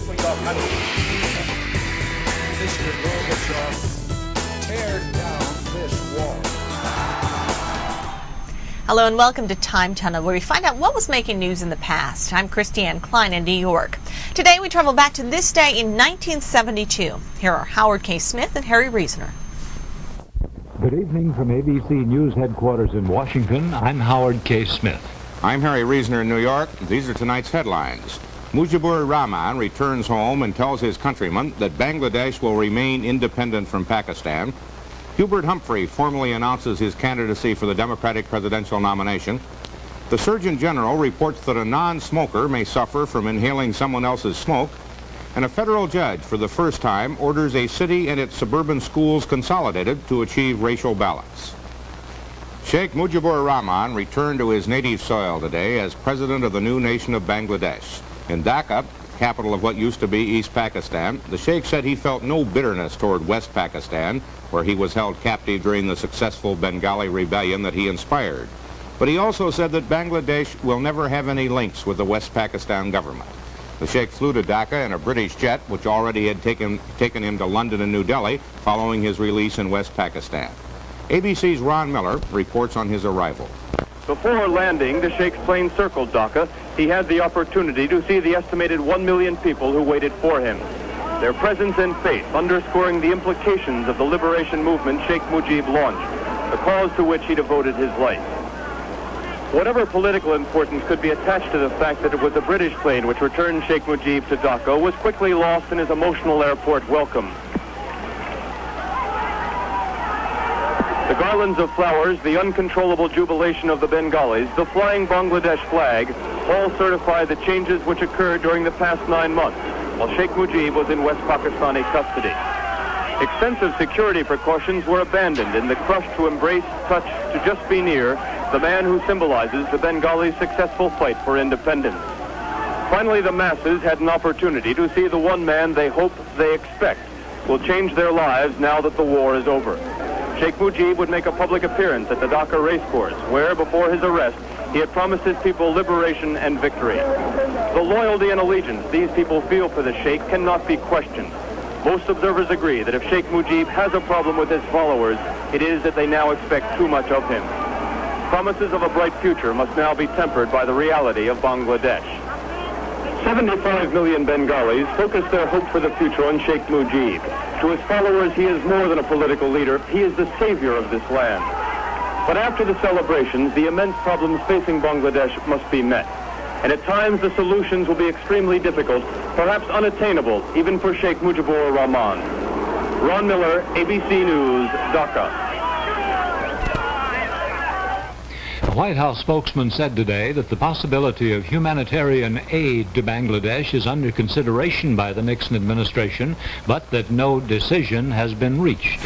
Mr. Gorbachev, tear down this wall. Hello and welcome to Time Tunnel, where we find out what was making news in the past. I'm Christiane Klein in New York. Today we travel back to this day in 1972. Here are Howard K. Smith and Harry Reasoner. Good evening from ABC News headquarters in Washington. I'm Howard K. Smith. I'm Harry Reasoner in New York. These are tonight's headlines. Mujibur Rahman returns home and tells his countrymen that Bangladesh will remain independent from Pakistan. Hubert Humphrey formally announces his candidacy for the Democratic presidential nomination. The Surgeon General reports that a non-smoker may suffer from inhaling someone else's smoke. And a federal judge, for the first time, orders a city and its suburban schools consolidated to achieve racial balance. Sheikh Mujibur Rahman returned to his native soil today as president of the new nation of Bangladesh. In Dhaka, capital of what used to be East Pakistan, the Sheikh said he felt no bitterness toward West Pakistan, where he was held captive during the successful Bengali rebellion that he inspired. But he also said that Bangladesh will never have any links with the West Pakistan government. The Sheikh flew to Dhaka in a British jet, which already had taken him to London and New Delhi following his release in West Pakistan. ABC's Ron Miller reports on his arrival. Before landing, the Sheikh's plane circled Dhaka. He had the opportunity to see the estimated 1 million people who waited for him. Their presence and faith underscoring the implications of the liberation movement Sheikh Mujib launched, a cause to which he devoted his life. Whatever political importance could be attached to the fact that it was a British plane which returned Sheikh Mujib to Dhaka was quickly lost in his emotional airport welcome. The garlands of flowers, the uncontrollable jubilation of the Bengalis, the flying Bangladesh flag, all certify the changes which occurred during the past 9 months, while Sheikh Mujib was in West Pakistani custody. Extensive security precautions were abandoned in the crush to embrace, touch, to just be near the man who symbolizes the Bengalis' successful fight for independence. Finally, the masses had an opportunity to see the one man they hope, they expect, will change their lives now that the war is over. Sheikh Mujib would make a public appearance at the Dhaka racecourse, where, before his arrest, he had promised his people liberation and victory. The loyalty and allegiance these people feel for the Sheikh cannot be questioned. Most observers agree that if Sheikh Mujib has a problem with his followers, it is that they now expect too much of him. Promises of a bright future must now be tempered by the reality of Bangladesh. 75 million Bengalis focus their hope for the future on Sheikh Mujib. To his followers, he is more than a political leader. He is the savior of this land. But after the celebrations, the immense problems facing Bangladesh must be met. And at times, the solutions will be extremely difficult, perhaps unattainable, even for Sheikh Mujibur Rahman. Ron Miller, ABC News, Dhaka. A White House spokesman said today that the possibility of humanitarian aid to Bangladesh is under consideration by the Nixon administration, but that no decision has been reached.